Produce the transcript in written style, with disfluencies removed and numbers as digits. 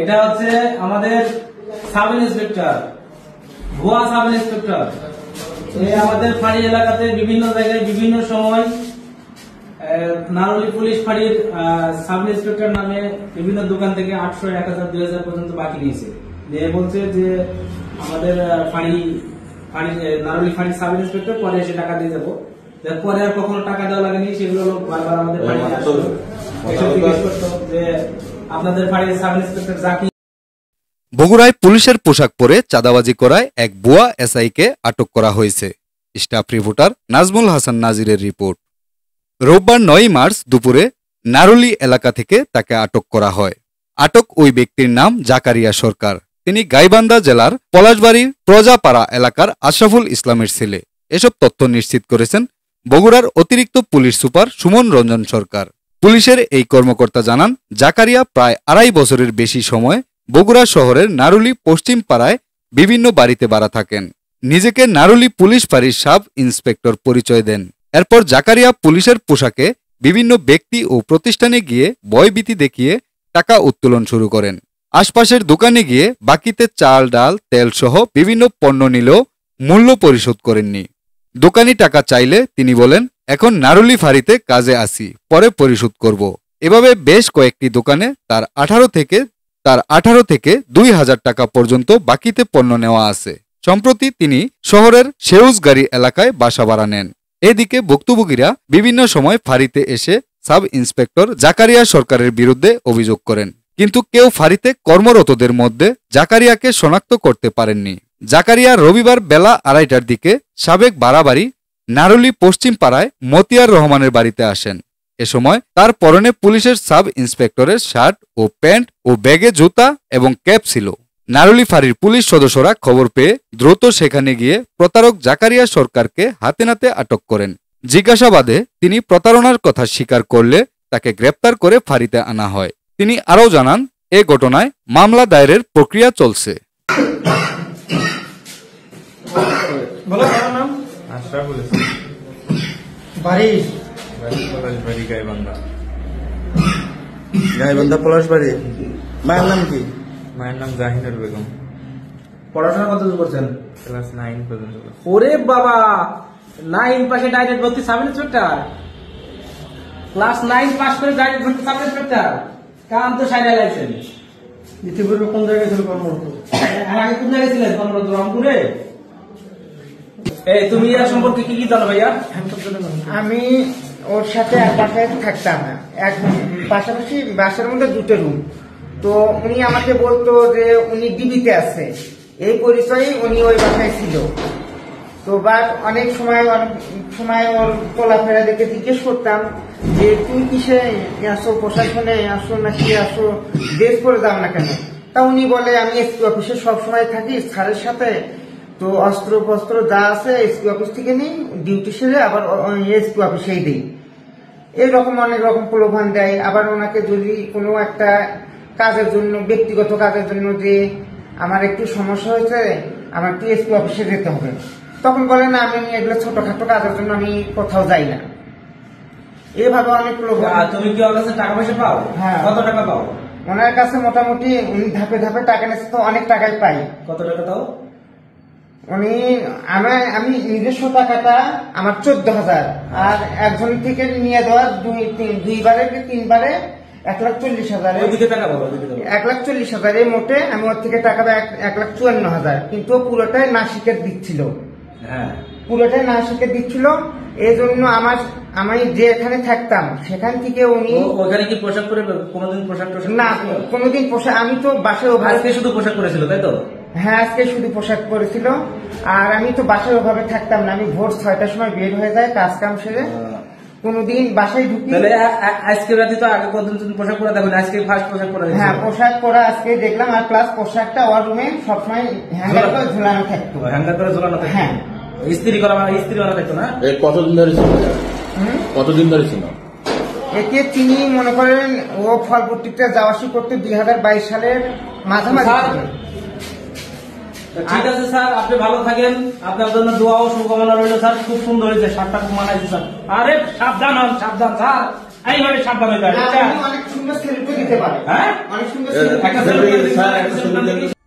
এটা হচ্ছে আমাদের সাব ইন্সপেক্টর, ভুয়া সাব ইন্সপেক্টর। আমাদের ফাঁড়ি এলাকাতে বিভিন্ন জায়গায় বিভিন্ন সময় নারুলি পুলিশ ফাঁড়ির সাব ইন্সপেক্টর নামে বিভিন্ন দোকান থেকে 800, 1000, 2000 পর্যন্ত বাকি নিয়েছে। নিয়ে বলছে যে আমাদের নারুলি ফাঁড়ির সাব ইন্সপেক্টর পরে এসে টাকা দিয়ে যাবো। পরে আর কখনো টাকা দেওয়া লাগেনি। সেগুলো লোক বারবার আমাদের ফাঁড়িতে আসতো, জিজ্ঞেস করতো যে আপনাদের ফাঁড়ির সাব ইন্সপেক্টর জাকি। বগুড়ায় পুলিশের পোশাক পরে চাঁদাবাজি করায় এক ভুয়া এসআইকে আটক করা হয়েছে। স্টাফ রিপোর্টার নাজমুল হাসান নাজিরের রিপোর্ট। রোববার 9 মার্চ দুপুরে নারুলি এলাকা থেকে তাকে আটক করা হয়। আটক ওই ব্যক্তির নাম জাকারিয়া সরকার। তিনি গাইবান্ধা জেলার পলাশবাড়ির প্রজাপাড়া এলাকার আশরাফুল ইসলামের ছেলে। এসব তথ্য নিশ্চিত করেছেন বগুড়ার অতিরিক্ত পুলিশ সুপার সুমন রঞ্জন সরকার। পুলিশের এই কর্মকর্তা জানান, জাকারিয়া প্রায় 2.5 বছরের বেশি সময় বগুড়া শহরের নারুলি পশ্চিম পাড়ায় বিভিন্ন বাড়িতে ভাড়া থাকেন। নিজেকে নারুলি পুলিশ ফাঁড়ির সাব ইন্সপেক্টর পরিচয় দেন। এরপর জাকারিয়া পুলিশের পোশাকে বিভিন্ন ব্যক্তি ও প্রতিষ্ঠানে গিয়ে ভয়ভীতি দেখিয়ে টাকা উত্তোলন শুরু করেন। আশপাশের দোকানে গিয়ে বাকিতে চাল, ডাল, তেল সহ বিভিন্ন পণ্য নিলেও মূল্য পরিশোধ করেননি। দোকানি টাকা চাইলে তিনি বলেন, এখন নারুলি ফাঁড়িতে কাজে আসি, পরে পরিশোধ করব। এভাবে বেশ কয়েকটি দোকানে তার 18 থেকে 2000 টাকা পর্যন্ত বাকিতে পণ্য নেওয়া আছে। সম্প্রতি তিনি শহরের সেউজগাড়ি এলাকায় বাসা ভাড়া নেন। এদিকে ভুক্তভোগীরা বিভিন্ন সময় ফাঁড়িতে এসে সাব ইন্সপেক্টর জাকারিয়া সরকারের বিরুদ্ধে অভিযোগ করেন, কিন্তু কেউ ফাঁড়িতে কর্মরতদের মধ্যে জাকারিয়াকে শনাক্ত করতে পারেননি। জাকারিয়া রবিবার বেলা 2:30টার দিকে সাবেক বাড়াবাড়ি নারুলি পশ্চিম পাড়ায় মতিয়ার রহমানের বাড়িতে আসেন। এ সময় তার পরনে পুলিশের সাব ইন্সপেক্টরের শার্ট ও প্যান্ট ও ব্যাগে জুতা এবং ক্যাপ ছিল। নারুলি ফাঁড়ির পুলিশ সদস্যরা খবর পেয়ে দ্রুত সেখানে গিয়ে প্রতারক জাকারিয়া সরকারকে হাতে নাতে আটক করেন। জিজ্ঞাসাবাদে তিনি প্রতারণার কথা স্বীকার করলে তাকে গ্রেপ্তার করে ফাঁড়িতে আনা হয়। তিনি আরও জানান, এ ঘটনায় মামলা দায়েরের প্রক্রিয়া চলছে। গাইবান্ধা পলাশবাড়ি। মায়ের নাম কি? মায়ের নাম জাহিনুর বেগম। পড়াশোনা কত দূর করছেন? ক্লাস 9 পর্যন্ত। ওরে বাবা, 9 পাশে ডাইরেক্ট ভর্তি সাব ইন্সপেক্টর। ক্লাস 9 পাস করে ডাইরেক্ট ভর্তি সাব ইন্সপেক্টর। কাম তো সাইডে লাইছেন। ইতিপূর্বে কোন জায়গায় ছিল কর্মরত? আগে কোন জায়গায় ছিলেন কর্মরত? রংপুরে। এই তুমি এর সম্পর্কে কি জানো ভাইয়া? আমি ওর সাথে এক বাসায় থাকতাম, এক পাশাপাশি বাসার মধ্যে 2টো রুম। তো উনি আমাকে বলতো যে উনি ডিবিতে আছে, এই পরিচয়ে উনি ওই বাসায় ছিল। তো অনেক সময় ওর চলাফেরা দেখে জিজ্ঞেস করতাম যে তুই কিসে আসো, প্রশাসনে আসো নাকি আসো, ড্রেস করে দাও না কেন? তা উনি বলে আমি এসপি অফিসে সবসময় থাকি স্যারের সাথে, তো অস্ত্র ফস্ত্র যা আছে এসপি অফিস থেকে নিই, ডিউটি সেরে আবার এসপি অফিসেই দিই। এইরকম অনেক রকম প্রলোভন দেয়। আবার ওনাকে যদি কোনো একটা কাজের জন্য, ব্যক্তিগত কাজের জন্য যে আমার একটু সমস্যা হয়েছে, আমার একটু এসপি অফিসে যেতে হবে, তখন বলে না আমি এগুলো ছোটখাটো কাজের জন্য আমি কোথাও যাই না। এইভাবে অনেক প্রলোভন। তুমি কি ওর কাছে টাকা পয়সা পাও? হ্যাঁ। কত টাকা পাও? ওনার কাছে মোটামুটি উনি ধাপে ধাপে টাকা নিচ্ছে, তো অনেক টাকাই পাই। কত টাকা তাও? উনি আমি নিজস্ব টাকাটা আমার 14,000, আর একজন থেকে নিয়ে দেওয়া 2-3বারে 1,40,000। 1,40,000 এই মোটে আমি ওর থেকে টাকা 1,54,000, কিন্তু পুরোটাই নাসিকের দিচ্ছিল। হ্যাঁ, পুরোটাই নাসিকের দিচ্ছিল। এই জন্য আমি যে এখানে থাকতাম সেখান থেকে উনি ওখানে কি পোশাক পরে কোনোদিন পোশাক না, কোনোদিন পোশাক, আমি তো বাসায় আজকে শুধু পোশাক পরেছিল তাই তো? হ্যাঁ, আজকে শুধু পোশাক পরেছিল। আর আমি তো বাসায় ওভাবে থাকতাম না, আমি ভোর 6টার সময় বের হয়ে যায় কাজ কাম সেরে, কোনোদিন বাসায় ঢুকি। আজকে রাতে তো আগে কতদিন পোশাক পরে দেখবেন, আজকে ফার্স্ট পোশাক পরে? হ্যাঁ, পোশাক পরা আজকে দেখলাম। আর প্লাস পোশাকটা ওর রুমে সবসময় হ্যাঙ্গার করে ঝুলানো থাকতো। হ্যাঙ্গার করে ঝুলানো থাকতো? হ্যাঁ, ইস্ত্রি করা থাকতো না? কতদিন ধরে ছিল? কতদিন ধরে ছিল? একে তিনি মনে করেন ও ফলপট্টিতে যাওয়া আসি করতে 2022 সালের মাঝামাঝি। ঠিক আছে স্যার, আপনি ভালো থাকেন, আপনার জন্য দোয়া ও শুভকামনা রইল স্যার। খুব সুন্দর হয়েছে, শার্টটা খুব মানাইছে স্যার। আরে সাবধান হন, সাবধান স্যার। এইভাবে সাবধান হইতে হবে না, উনি অনেক সুন্দর সেলফি দিতে পারে, হ্যাঁ অনেক সুন্দর selfie একটা দিতে পারে। সেলফি